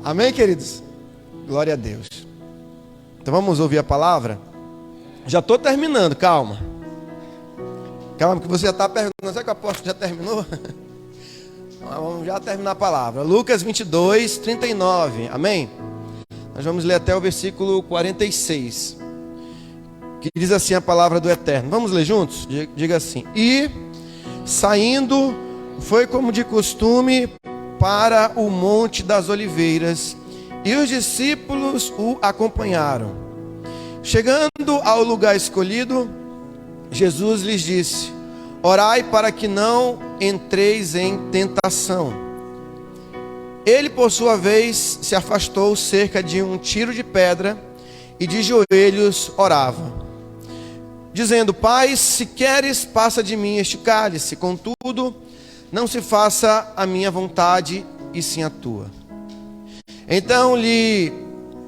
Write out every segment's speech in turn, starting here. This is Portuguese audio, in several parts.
Amém, queridos? Glória a Deus. Então vamos ouvir a palavra? Já estou terminando, calma. Calma, que você já está perguntando. Será que o apóstolo já terminou? Vamos já terminar a palavra. Lucas 22, 39. Amém? Nós vamos ler até o versículo 46. Que diz assim a palavra do Eterno. Vamos ler juntos? Diga assim: E saindo, foi como de costume para o Monte das Oliveiras, e os discípulos o acompanharam. Chegando ao lugar escolhido, Jesus lhes disse: Orai para que não entreis em tentação. Ele, por sua vez, se afastou cerca de um tiro de pedra e de joelhos orava, dizendo: Pai, se queres, passa de mim este cálice, contudo, não se faça a minha vontade, e sim a tua. Então lhe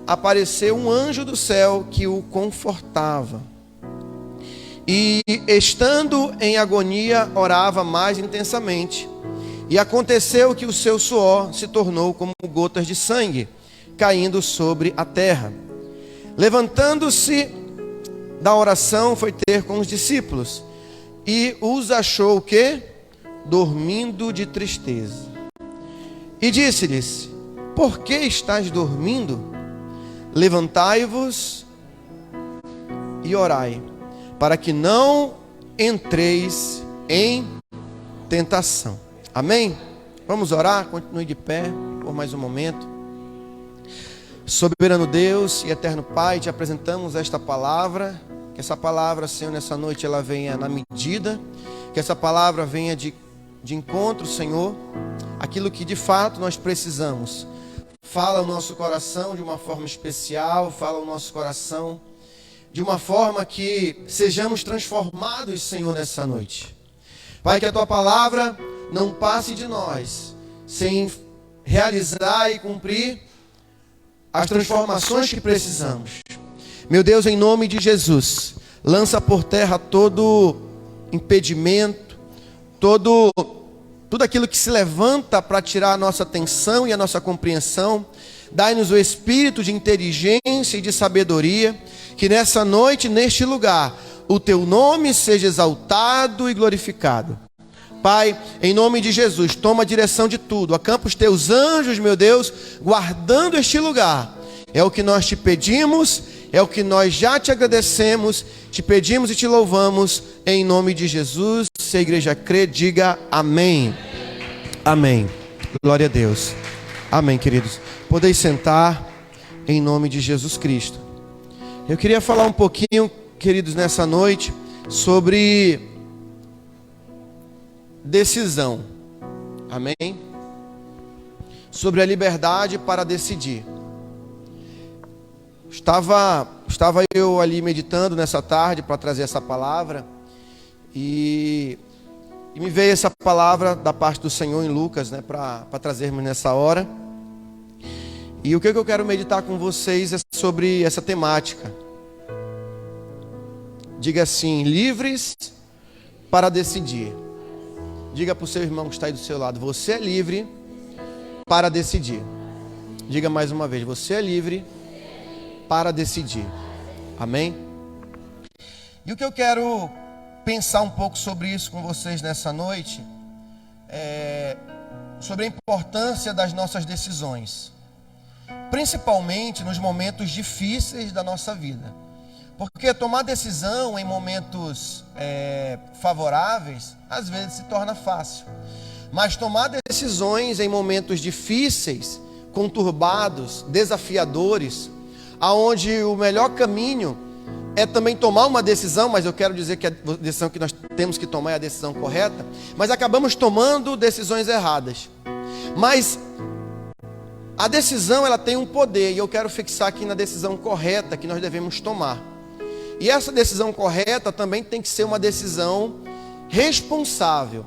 apareceu um anjo do céu que o confortava. E, estando em agonia, orava mais intensamente. E aconteceu que o seu suor se tornou como gotas de sangue, caindo sobre a terra. Levantando-se da oração, foi ter com os discípulos, e os achou o quê? Dormindo de tristeza. E disse-lhes: Por que estáis dormindo? Levantai-vos e orai, para que não entreis em tentação. Amém? Vamos orar? Continue de pé por mais um momento. Soberano Deus e eterno Pai, te apresentamos esta palavra. Que essa palavra, Senhor, nessa noite ela venha na medida. Que essa palavra venha de encontro, Senhor, aquilo que de fato nós precisamos. Fala o nosso coração de uma forma especial. Fala o nosso coração de uma forma que sejamos transformados, Senhor, nessa noite. Pai, que a Tua palavra não passe de nós sem realizar e cumprir as transformações que precisamos. Meu Deus, em nome de Jesus, lança por terra todo impedimento, tudo aquilo que se levanta para tirar a nossa atenção e a nossa compreensão. Dai-nos o espírito de inteligência e de sabedoria, que nessa noite, neste lugar, o Teu nome seja exaltado e glorificado. Pai, em nome de Jesus, toma a direção de tudo. Acampa os Teus anjos, meu Deus, guardando este lugar. É o que nós te pedimos, é o que nós já te agradecemos, te pedimos e te louvamos, em nome de Jesus. Se a igreja crê, diga amém. Amém. Glória a Deus. Amém, queridos. Podeis sentar, em nome de Jesus Cristo. Eu queria falar um pouquinho, queridos, nessa noite, sobre decisão. Amém? Sobre a liberdade para decidir. Estava eu ali meditando nessa tarde para trazer essa palavra, e me veio essa palavra da parte do Senhor em Lucas, né, para trazermos nessa hora. E o que eu quero meditar com vocês é sobre essa temática. Diga assim: livres para decidir. Diga para o seu irmão que está aí do seu lado: você é livre para decidir. Diga mais uma vez: você é livre para decidir. Amém? E o que eu quero pensar um pouco sobre isso com vocês nessa noite é sobre a importância das nossas decisões, principalmente nos momentos difíceis da nossa vida. Porque tomar decisão em momentos favoráveis às vezes se torna fácil, mas tomar decisões em momentos difíceis, conturbados, desafiadores, aonde o melhor caminho é também tomar uma decisão, mas eu quero dizer que a decisão que nós temos que tomar é a decisão correta, mas acabamos tomando decisões erradas. Mas a decisão, ela tem um poder, e eu quero fixar aqui na decisão correta que nós devemos tomar. E essa decisão correta também tem que ser uma decisão responsável.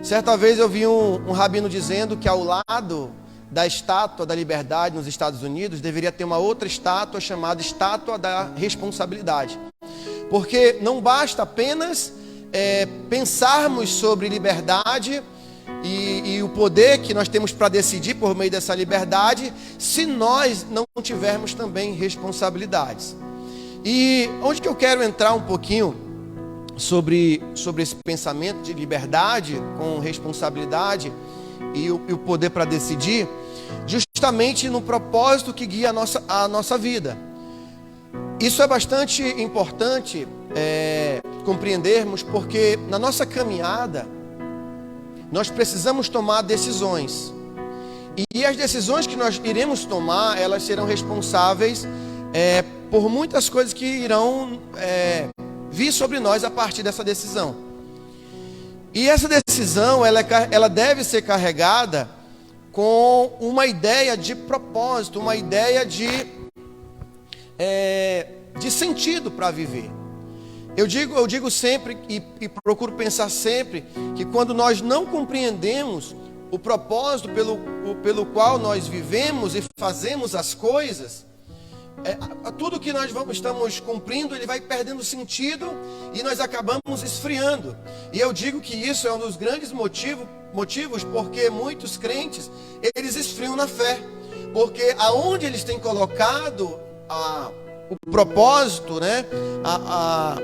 Certa vez eu vi um rabino dizendo que ao lado da estátua da liberdade nos Estados Unidos, deveria ter uma outra estátua chamada estátua da responsabilidade. Porque não basta apenas pensarmos sobre liberdade e o poder que nós temos para decidir por meio dessa liberdade, se nós não tivermos também responsabilidades. E onde que eu quero entrar um pouquinho sobre esse pensamento de liberdade com responsabilidade e o poder para decidir, justamente no propósito que guia a nossa vida. Isso é bastante importante compreendermos, porque na nossa caminhada nós precisamos tomar decisões, e as decisões que nós iremos tomar, elas serão responsáveis por muitas coisas que irão vir sobre nós a partir dessa decisão. E essa decisão ela deve ser carregada com uma ideia de propósito, uma ideia de sentido para viver. Eu digo sempre e procuro pensar sempre que quando nós não compreendemos o propósito pelo qual nós vivemos e fazemos as coisas, tudo que nós estamos cumprindo, ele vai perdendo sentido e nós acabamos esfriando. E eu digo que isso é um dos grandes motivos porque muitos crentes, eles esfriam na fé, porque aonde eles têm colocado o propósito, né,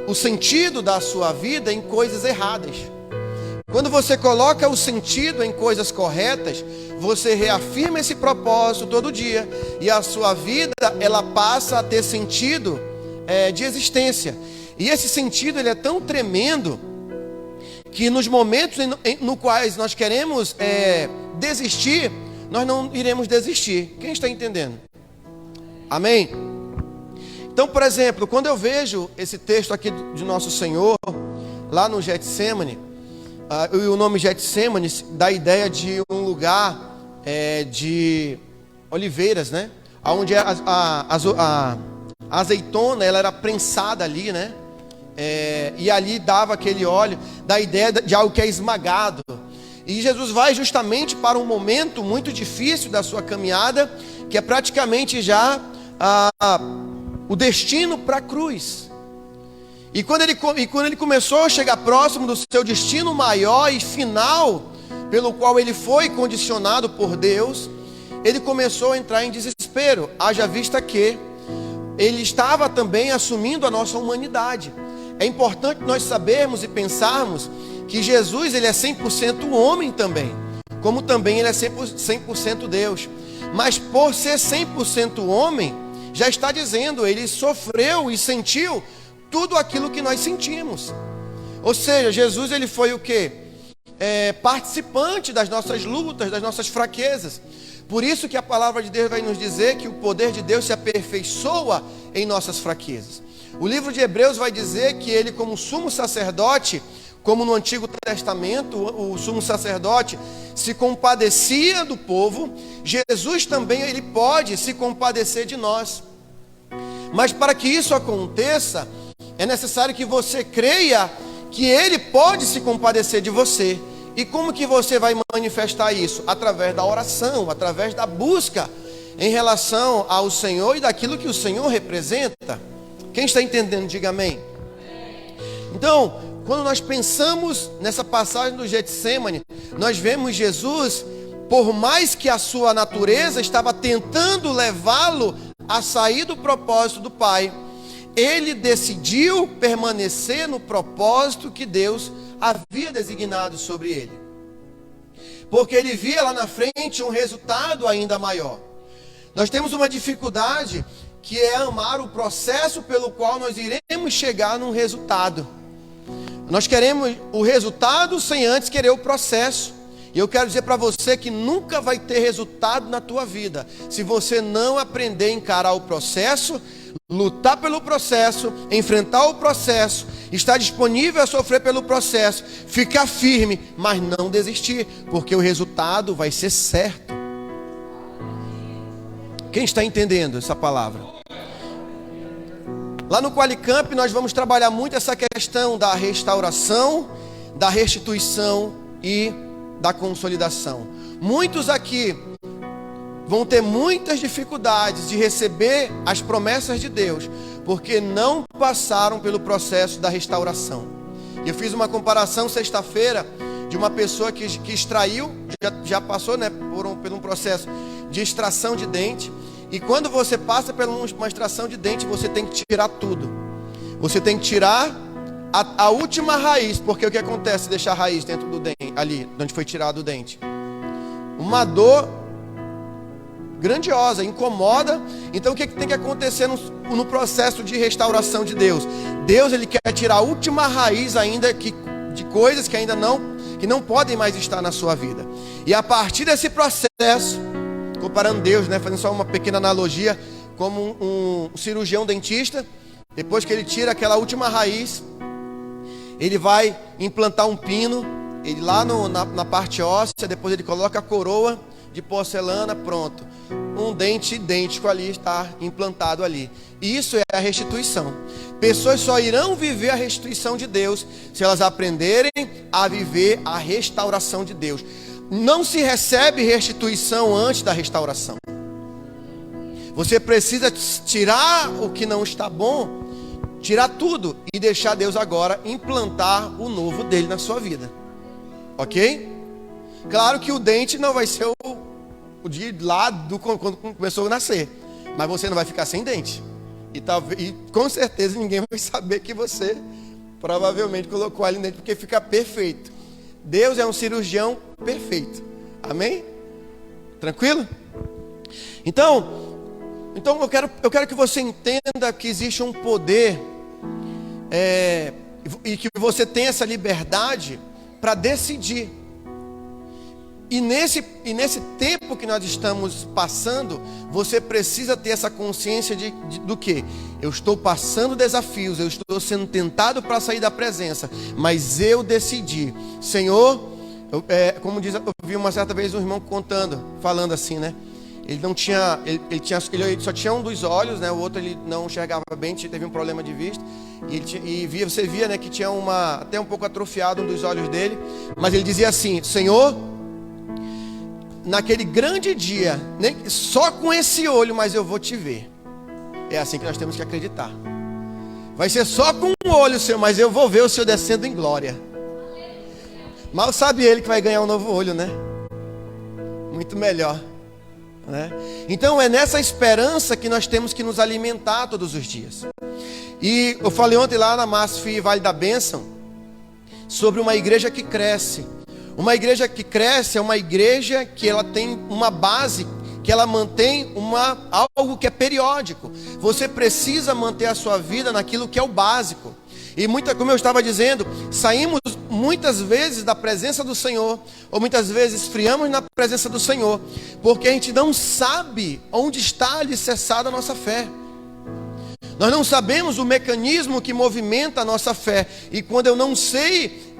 o sentido da sua vida em coisas erradas. Quando você coloca o sentido em coisas corretas, você reafirma esse propósito todo dia, e a sua vida, ela passa a ter sentido de existência. E esse sentido, ele é tão tremendo que nos momentos no quais nós queremos desistir, nós não iremos desistir. Quem está entendendo? Amém? Então, por exemplo, quando eu vejo esse texto aqui de Nosso Senhor, lá no Getsemane, e o nome Getsemane dá a ideia de um lugar de oliveiras, né? Onde a azeitona, ela era prensada ali, né? E ali dava aquele óleo, dá a ideia de algo que é esmagado. E Jesus vai justamente para um momento muito difícil da sua caminhada, que é praticamente já o destino para a cruz. E quando ele começou a chegar próximo do seu destino maior e final, pelo qual ele foi condicionado por Deus, ele começou a entrar em desespero, haja vista que ele estava também assumindo a nossa humanidade. É importante nós sabermos e pensarmos que Jesus, ele é 100% homem também, como também ele é 100% Deus. Mas por ser 100% homem, já está dizendo, ele sofreu e sentiu tudo aquilo que nós sentimos. Ou seja, Jesus, ele foi o quê? Participante das nossas lutas, das nossas fraquezas. Por isso que a palavra de Deus vai nos dizer que o poder de Deus se aperfeiçoa em nossas fraquezas. O livro de Hebreus vai dizer que ele, como sumo sacerdote, como no Antigo Testamento, o sumo sacerdote se compadecia do povo, Jesus também, ele pode se compadecer de nós. Mas para que isso aconteça, é necessário que você creia que ele pode se compadecer de você. E como que você vai manifestar isso? Através da oração, através da busca em relação ao Senhor e daquilo que o Senhor representa. Quem está entendendo, diga amém. Então, quando nós pensamos nessa passagem do Getsemane, nós vemos Jesus, por mais que a sua natureza estava tentando levá-lo a sair do propósito do Pai, ele decidiu permanecer no propósito que Deus havia designado sobre ele, porque ele via lá na frente um resultado ainda maior. Nós temos uma dificuldade, que é amar o processo pelo qual nós iremos chegar num resultado. Nós queremos o resultado sem antes querer o processo. E eu quero dizer para você que nunca vai ter resultado na tua vida se você não aprender a encarar o processo, lutar pelo processo, enfrentar o processo, estar disponível a sofrer pelo processo, ficar firme, mas não desistir, porque o resultado vai ser certo. Quem está entendendo essa palavra? Lá no Qualicamp nós vamos trabalhar muito essa questão da restauração, da restituição e da consolidação. Muitos aqui vão ter muitas dificuldades de receber as promessas de Deus, porque não passaram pelo processo da restauração. Eu fiz uma comparação sexta-feira de uma pessoa que extraiu, já passou, né, por um processo de extração de dente. E quando você passa por uma extração de dente, você tem que tirar tudo. Você tem que tirar a última raiz, porque o que acontece se deixar a raiz dentro do dente, ali, onde foi tirado o dente? Uma dor grandiosa, incomoda. Então o que tem que acontecer no processo de restauração de Deus? Deus, ele quer tirar a última raiz ainda de coisas que ainda não podem mais estar na sua vida. E a partir desse processo, comparando Deus, né, fazendo só uma pequena analogia, como um cirurgião dentista, depois que ele tira aquela última raiz, ele vai implantar um pino, ele lá na parte óssea, depois ele coloca a coroa de porcelana, pronto. Um dente idêntico ali está implantado ali. E isso é a restituição. Pessoas só irão viver a restituição de Deus se elas aprenderem a viver a restauração de Deus. Não se recebe restituição antes da restauração. Você precisa tirar o que não está bom, tirar tudo e deixar Deus agora implantar o novo dele na sua vida. Ok? Claro que o dente não vai ser o de lá quando começou a nascer, mas você não vai ficar sem dente. E com certeza ninguém vai saber que você provavelmente colocou ali dentro, porque fica perfeito. Deus é um cirurgião perfeito. Amém? Tranquilo? Então eu quero que você entenda que existe um poder e que você tem essa liberdade para decidir. E nesse tempo que nós estamos passando, você precisa ter essa consciência do que? Eu estou passando desafios, eu estou sendo tentado para sair da presença, mas eu decidi. Senhor, como diz, eu vi uma certa vez um irmão falando assim, né? Ele não tinha, ele só tinha um dos olhos, né? O outro ele não enxergava bem, teve um problema de vista. Você via, né, que tinha até um pouco atrofiado um dos olhos dele. Mas ele dizia assim: Senhor, naquele grande dia, só com esse olho, mas eu vou te ver. É assim que nós temos que acreditar. Vai ser só com um olho, Senhor, mas eu vou ver o Senhor descendo em glória. Mal sabe ele que vai ganhar um novo olho, né? Muito melhor, né? Então é nessa esperança que nós temos que nos alimentar todos os dias. E eu falei ontem lá na MASF Vale da Bênção sobre uma igreja que cresce. Uma igreja que cresce é uma igreja que ela tem uma base, que ela mantém algo que é periódico. Você precisa manter a sua vida naquilo que é o básico. E como eu estava dizendo, saímos muitas vezes da presença do Senhor, ou muitas vezes esfriamos na presença do Senhor, porque a gente não sabe onde está alicerçada a nossa fé. Nós não sabemos o mecanismo que movimenta a nossa fé. E quando eu não sei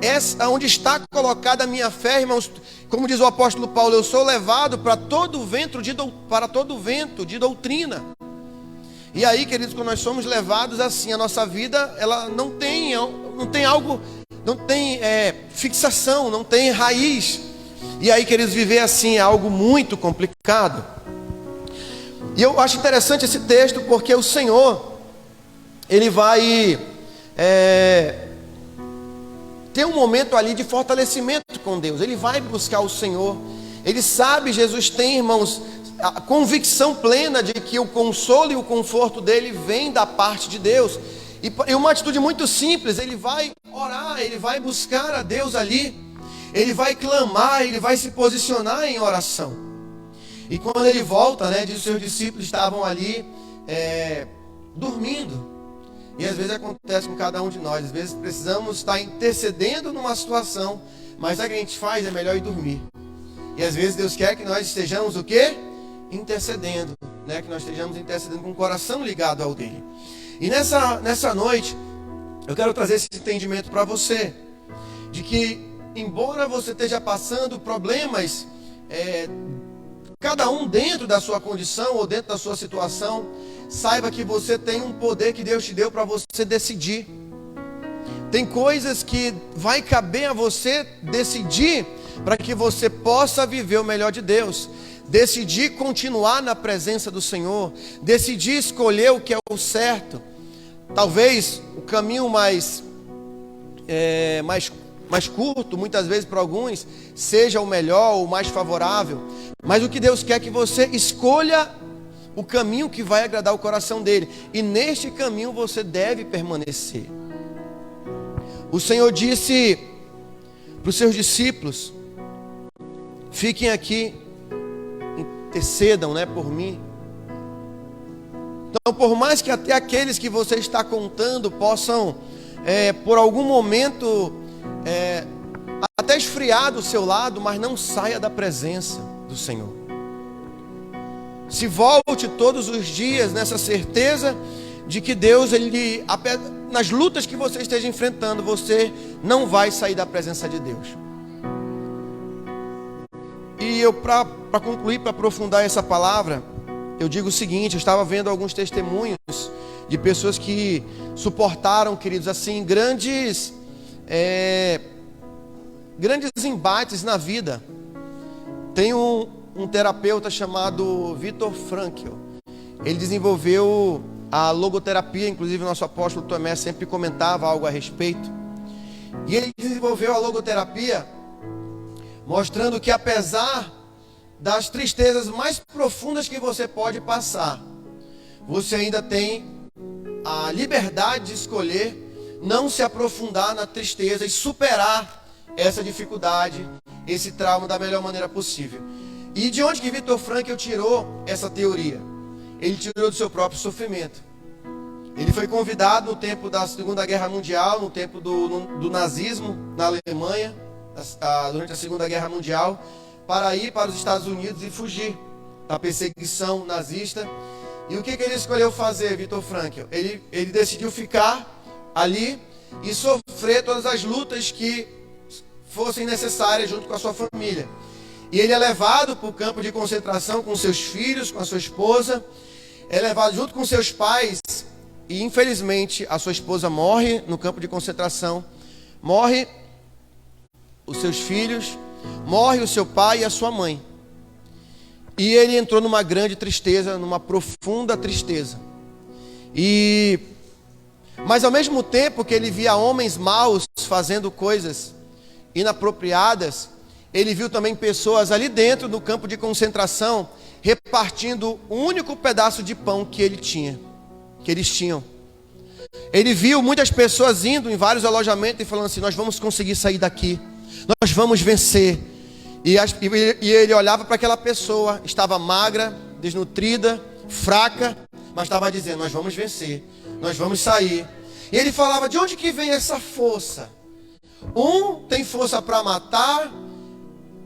onde está colocada a minha fé, irmãos, como diz o apóstolo Paulo, eu sou levado para todo vento de doutrina. E aí, queridos, quando nós somos levados assim, a nossa vida, ela não tem algo, não tem fixação, não tem raiz. E aí, queridos, viver assim é algo muito complicado. E eu acho interessante esse texto, porque o Senhor, Ele vai ter um momento ali de fortalecimento com Deus. Ele vai buscar o Senhor. Ele sabe, Jesus tem, irmãos, a convicção plena de que o consolo e o conforto dele vem da parte de Deus. E uma atitude muito simples, ele vai orar, ele vai buscar a Deus ali. Ele vai clamar, ele vai se posicionar em oração. E quando ele volta, né, diz que os seus discípulos estavam ali dormindo. E às vezes acontece com cada um de nós. Às vezes precisamos estar intercedendo numa situação, mas o que a gente faz é melhor ir dormir. E às vezes Deus quer que nós estejamos o quê? Intercedendo, né? Que nós estejamos intercedendo com o coração ligado ao dele. E nessa noite, eu quero trazer esse entendimento para você, de que embora você esteja passando problemas, cada um dentro da sua condição ou dentro da sua situação, saiba que você tem um poder que Deus te deu para você decidir. Tem coisas que vai caber a você decidir para que você possa viver o melhor de Deus. Decidir continuar na presença do Senhor, decidir escolher o que é o certo. Talvez o caminho mais mais curto, muitas vezes para alguns, seja o melhor, o mais favorável. Mas o que Deus quer é que você escolha o caminho que vai agradar o coração dele. E neste caminho você deve permanecer. O Senhor disse para os seus discípulos: fiquem aqui, intercedam, por mim. Então, por mais que até aqueles que você está contando possam, por algum momento, até esfriar do seu lado, mas não saia da presença do Senhor. Se volte todos os dias nessa certeza de que Deus, nas lutas que você esteja enfrentando, você não vai sair da presença de Deus. E eu, para concluir, para aprofundar essa palavra, eu digo o seguinte: eu estava vendo alguns testemunhos de pessoas que suportaram, queridos, assim, grandes embates na vida. Tem um terapeuta chamado Viktor Frankl. Ele desenvolveu a logoterapia, inclusive o nosso apóstolo Tomé sempre comentava algo a respeito. E ele desenvolveu a logoterapia mostrando que, apesar das tristezas mais profundas que você pode passar, você ainda tem a liberdade de escolher não se aprofundar na tristeza e superar essa dificuldade, esse trauma da melhor maneira possível. E de onde que Viktor Frankl tirou essa teoria? Ele tirou do seu próprio sofrimento. Ele foi convidado no tempo da Segunda Guerra Mundial, no tempo do nazismo na Alemanha, durante a Segunda Guerra Mundial, para ir para os Estados Unidos e fugir da perseguição nazista. E o que ele escolheu fazer, Viktor Frankl? Ele decidiu ficar ali e sofrer todas as lutas que fossem necessárias junto com a sua família. E ele é levado para o campo de concentração com seus filhos, com a sua esposa, é levado junto com seus pais, e infelizmente a sua esposa morre no campo de concentração, morre os seus filhos, morre o seu pai e a sua mãe. E ele entrou numa grande tristeza, numa profunda tristeza. Mas ao mesmo tempo que ele via homens maus fazendo coisas inapropriadas, ele viu também pessoas ali dentro do campo de concentração repartindo o único pedaço de pão que eles tinham. Ele viu muitas pessoas indo em vários alojamentos e falando assim: nós vamos conseguir sair daqui, nós vamos vencer. E ele olhava para aquela pessoa, estava magra, desnutrida, fraca, mas estava dizendo: nós vamos vencer, nós vamos sair. E ele falava: de onde que vem essa força? Um tem força para matar,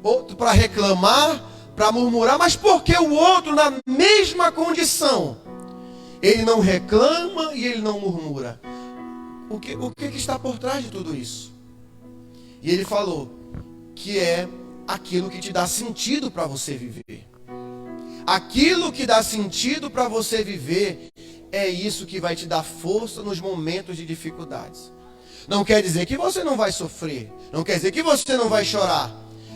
outro para reclamar, para murmurar, mas por que o outro, na mesma condição, ele não reclama e ele não murmura? O que está por trás de tudo isso? E ele falou que é aquilo que te dá sentido para você viver. Aquilo que dá sentido para você viver é isso que vai te dar força nos momentos de dificuldades. Não quer dizer que você não vai sofrer, não quer dizer que você não vai chorar,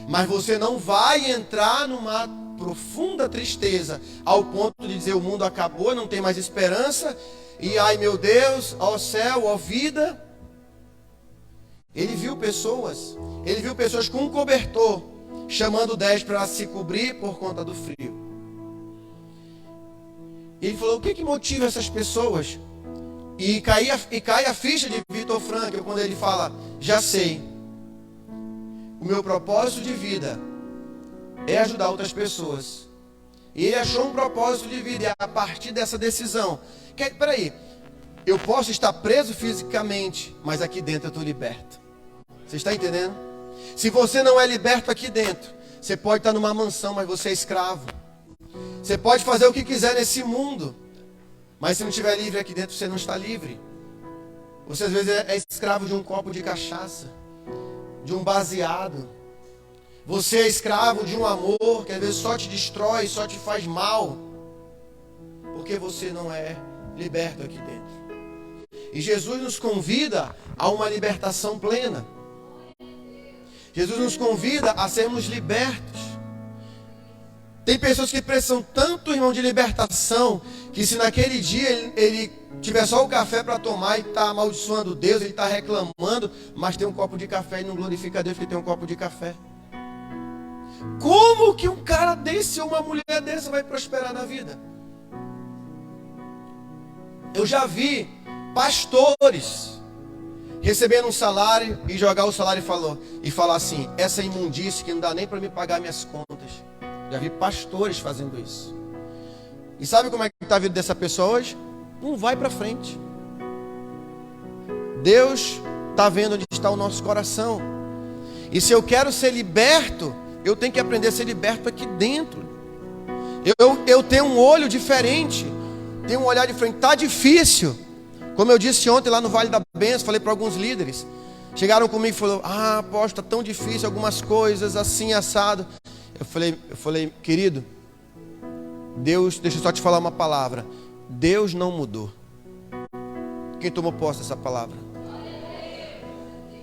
mas você não vai entrar numa profunda tristeza ao ponto de dizer: o mundo acabou, não tem mais esperança, e ai meu Deus, ó céu, ó vida. Ele viu pessoas com um cobertor chamando 10 para se cobrir por conta do frio. Ele falou: o que motiva essas pessoas? E cai a ficha de Viktor Frankl quando ele fala: já sei, o meu propósito de vida é ajudar outras pessoas. E ele achou um propósito de vida, e a partir dessa decisão, peraí, eu posso estar preso fisicamente, mas aqui dentro eu estou liberto. Você está entendendo? Se você não é liberto aqui dentro, você pode estar numa mansão, mas você é escravo. Você pode fazer o que quiser nesse mundo, mas se não estiver livre aqui dentro, você não está livre. Você às vezes é escravo de um copo de cachaça, de um baseado. Você é escravo de um amor que às vezes só te destrói, só te faz mal, porque você não é liberto aqui dentro. E Jesus nos convida a uma libertação plena. Jesus nos convida a sermos libertos. Tem pessoas que precisam tanto, irmão, de libertação, que se naquele dia ele tiver só o café para tomar e está amaldiçoando Deus, ele está reclamando, mas tem um copo de café e não glorifica a Deus porque tem um copo de café. Como que um cara desse ou uma mulher dessa vai prosperar na vida? Eu já vi pastores recebendo um salário e jogar o salário e falar assim: essa imundície que não dá nem para me pagar minhas contas. Já vi pastores fazendo isso. E sabe como é que está a vida dessa pessoa hoje? Não vai para frente. Deus está vendo onde está o nosso coração. E se eu quero ser liberto, eu tenho que aprender a ser liberto aqui dentro. Eu tenho um olho diferente, tenho um olhar diferente. Está difícil. Como eu disse ontem lá no Vale da Bênção, falei para alguns líderes. Chegaram comigo e falaram: apóstolo, está tão difícil algumas coisas, assim, assado. Eu falei, querido, Deus, deixa eu só te falar uma palavra. Deus não mudou. Quem tomou posse dessa palavra?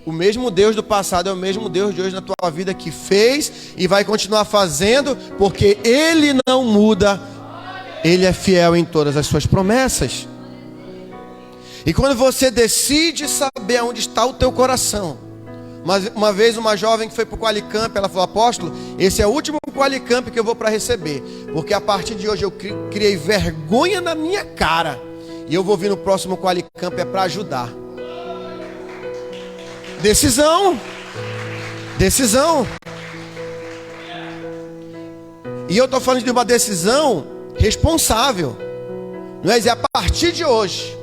O mesmo Deus do passado é o mesmo Deus de hoje na tua vida, que fez e vai continuar fazendo, porque Ele não muda. Ele é fiel em todas as suas promessas. E quando você decide saber onde está o teu coração. Uma vez uma jovem que foi para o Qualicamp, ela falou: apóstolo, esse é o último Qualicamp que eu vou para receber, porque a partir de hoje eu criei vergonha na minha cara, e eu vou vir no próximo Qualicamp é para ajudar. Decisão. E eu estou falando de uma decisão responsável. Não é dizer a partir de hoje.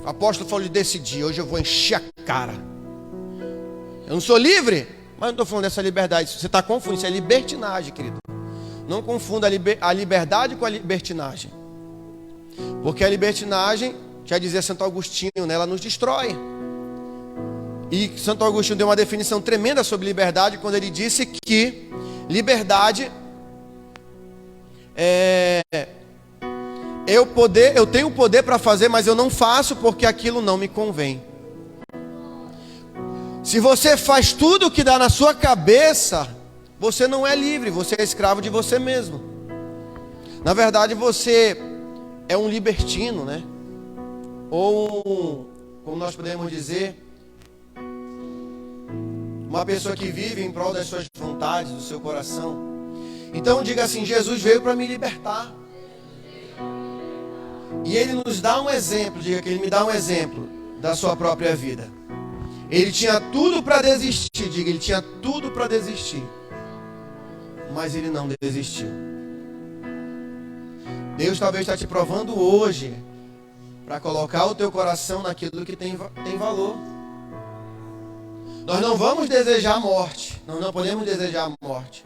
O apóstolo falou de decidir: hoje eu vou encher a cara. Eu não sou livre, mas não estou falando dessa liberdade. Você está confundindo, isso é libertinagem, querido. Não confunda a liberdade com a libertinagem. Porque a libertinagem, já dizia Santo Agostinho, né, ela nos destrói. E Santo Agostinho deu uma definição tremenda sobre liberdade, quando ele disse que liberdade eu tenho poder para fazer, mas eu não faço porque aquilo não me convém. Se você faz tudo o que dá na sua cabeça, você não é livre, você é escravo de você mesmo. Na verdade, você é um libertino, né? Ou, como nós podemos dizer, uma pessoa que vive em prol das suas vontades, do seu coração. Então diga assim: Jesus veio para me libertar. E Ele nos dá um exemplo, diga que Ele me dá um exemplo da sua própria vida. Ele tinha tudo para desistir, diga, Ele tinha tudo para desistir. Mas Ele não desistiu. Deus talvez está te provando hoje para colocar o teu coração naquilo que tem valor. Nós não vamos desejar a morte. Nós não podemos desejar a morte.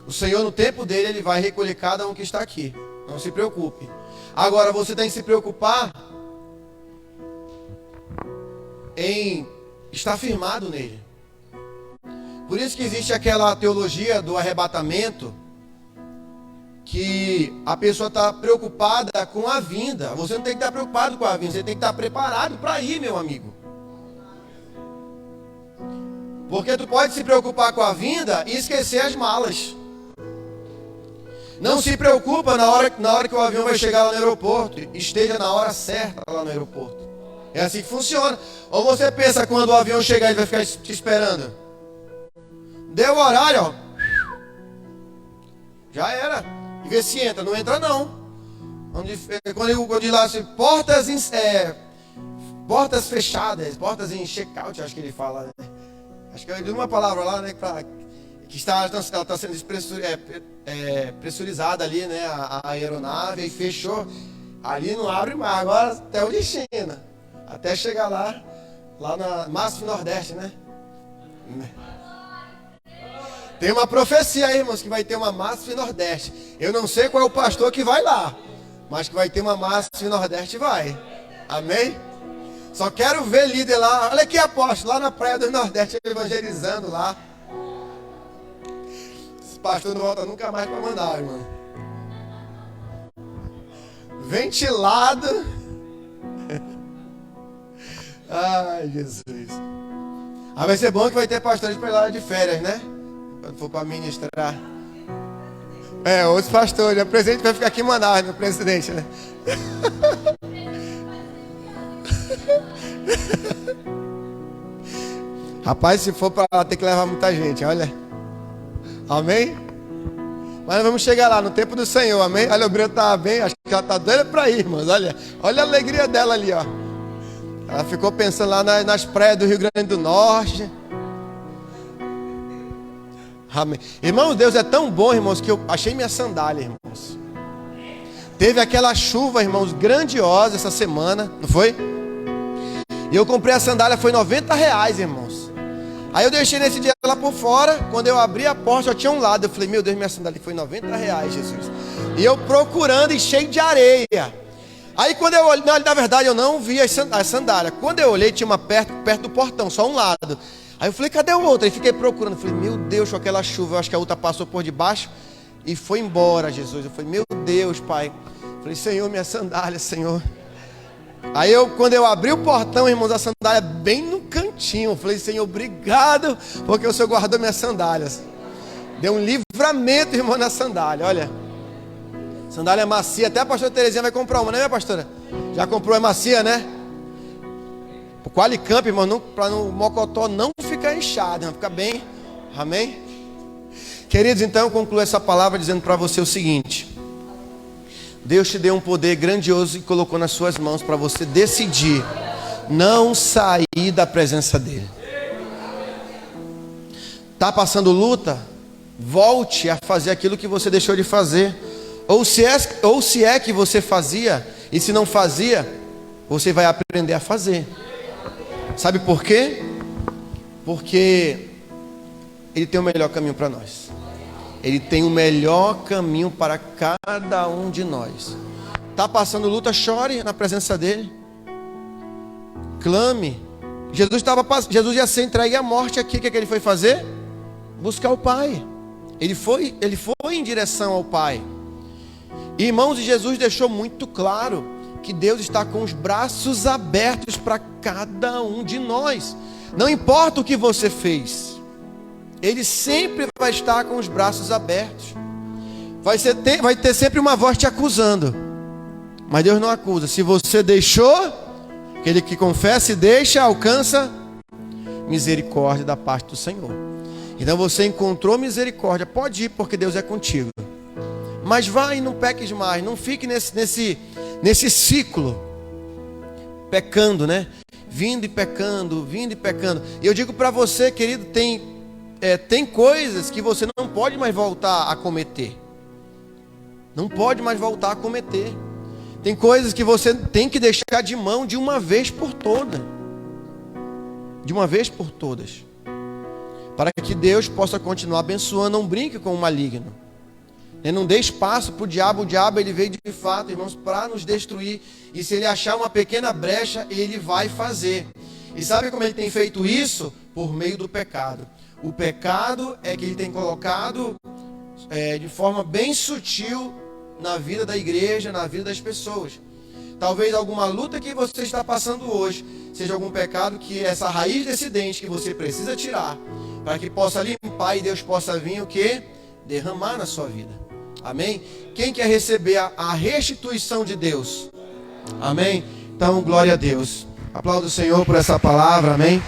O Senhor, no tempo dele, Ele vai recolher cada um que está aqui. Não se preocupe. Agora você tem que se preocupar em estar firmado nele. Por isso que existe aquela teologia do arrebatamento, que a pessoa está preocupada com a vinda. Você não tem que estar preocupado com a vinda, você tem que estar preparado para ir, meu amigo. Porque tu pode se preocupar com a vinda e esquecer as malas. Não se preocupa na hora que o avião vai chegar lá no aeroporto. Esteja na hora certa lá no aeroporto. É assim que funciona. Ou você pensa quando o avião chegar ele vai ficar te esperando? Deu o horário, ó. Já era. E vê se entra. Não entra não. Quando diz lá assim, portas fechadas, portas em check-out, acho que ele fala, né? Acho que eu li uma palavra lá, né? Que ela está sendo pressurizada ali, né? A aeronave, e fechou. Ali não abre mais, agora até o destino. Até chegar lá na MASP Nordeste, né? Tem uma profecia aí, irmãos, que vai ter uma MASP Nordeste. Eu não sei qual é o pastor que vai lá, mas que vai ter uma MASP Nordeste, vai. Amém? Só quero ver líder lá. Olha aqui, apóstolo, lá na Praia do Nordeste, evangelizando lá. Esse pastor não volta nunca mais para mandar, irmão. Ventilado. Ai, Jesus. Vai ser bom que vai ter pastores para ir lá de férias, né? Quando for para ministrar. Outros pastores. O presidente vai ficar aqui em Manaus, meu presidente, né? Rapaz, se for para lá, tem que levar muita gente, olha. Amém? Mas nós vamos chegar lá no tempo do Senhor, amém? Olha, o Breno tá bem, acho que ela tá doida para ir, irmãos. Olha a alegria dela ali, ó. Ela ficou pensando lá nas praias do Rio Grande do Norte. Amém. Irmãos, Deus é tão bom, irmãos, que eu achei minha sandália, irmãos. Teve aquela chuva, irmãos, grandiosa essa semana, não foi? E eu comprei a sandália, foi R$90, irmãos. Aí eu deixei nesse dia lá por fora. Quando eu abri a porta, só tinha um lado. Eu falei, meu Deus, minha sandália foi R$90, Jesus. E eu procurando e cheio de areia. Aí quando eu olhei, na verdade eu não vi a sandália. Quando eu olhei, tinha uma perto do portão, só um lado. Aí eu falei, cadê o outro? Aí fiquei procurando. Falei, meu Deus, com aquela chuva, eu acho que a outra passou por debaixo e foi embora, Jesus. Eu falei, meu Deus, Pai. Eu falei, Senhor, minha sandália, Senhor. Aí quando eu abri o portão, irmãos, a sandália bem no cantinho. Eu falei, Senhor, obrigado, porque o Senhor guardou minhas sandálias. Deu um livramento, irmão, na sandália, olha. Sandália macia, até a pastora Terezinha vai comprar uma, né, minha pastora? Já comprou, é macia, né? O Qualicamp, irmão, para o mocotó não ficar inchado, irmão, ficar bem, amém? Queridos, então eu concluo essa palavra dizendo para você o seguinte: Deus te deu um poder grandioso e colocou nas suas mãos para você decidir não sair da presença dele. Está passando luta? Volte a fazer aquilo que você deixou de fazer. Ou se é que você fazia, e se não fazia, você vai aprender a fazer. Sabe por quê? Porque Ele tem o melhor caminho para nós. Ele tem o melhor caminho para cada um de nós. Está passando luta, chore na presença dele. Clame. Jesus ia ser entregue à morte aqui. O que ele foi fazer? Buscar o Pai. Ele foi em direção ao Pai. Irmãos, e Jesus deixou muito claro que Deus está com os braços abertos para cada um de nós. Não importa o que você fez, Ele sempre vai estar com os braços abertos. Vai ter sempre uma voz te acusando, mas Deus não acusa. Se você deixou, aquele que confessa e deixa, alcança misericórdia da parte do Senhor. Então você encontrou misericórdia, pode ir, porque Deus é contigo. Mas vai e não peques mais, não fique nesse ciclo, pecando, né? Vindo e pecando. E eu digo para você, querido, tem coisas que você não pode mais voltar a cometer. Não pode mais voltar a cometer. Tem coisas que você tem que deixar de mão de uma vez por todas. De uma vez por todas. Para que Deus possa continuar abençoando. Não brinque com o maligno. Não dê espaço para o diabo. O diabo, ele veio de fato, irmãos, para nos destruir. E se ele achar uma pequena brecha, ele vai fazer. E sabe como ele tem feito isso? Por meio do pecado. O pecado é que ele tem colocado de forma bem sutil na vida da igreja, na vida das pessoas. Talvez alguma luta que você está passando hoje seja algum pecado, que essa raiz desse dente que você precisa tirar, para que possa limpar e Deus possa vir o quê? Derramar na sua vida. Amém? Quem quer receber a restituição de Deus? Amém? Então, glória a Deus. Aplauda o Senhor por essa palavra, amém?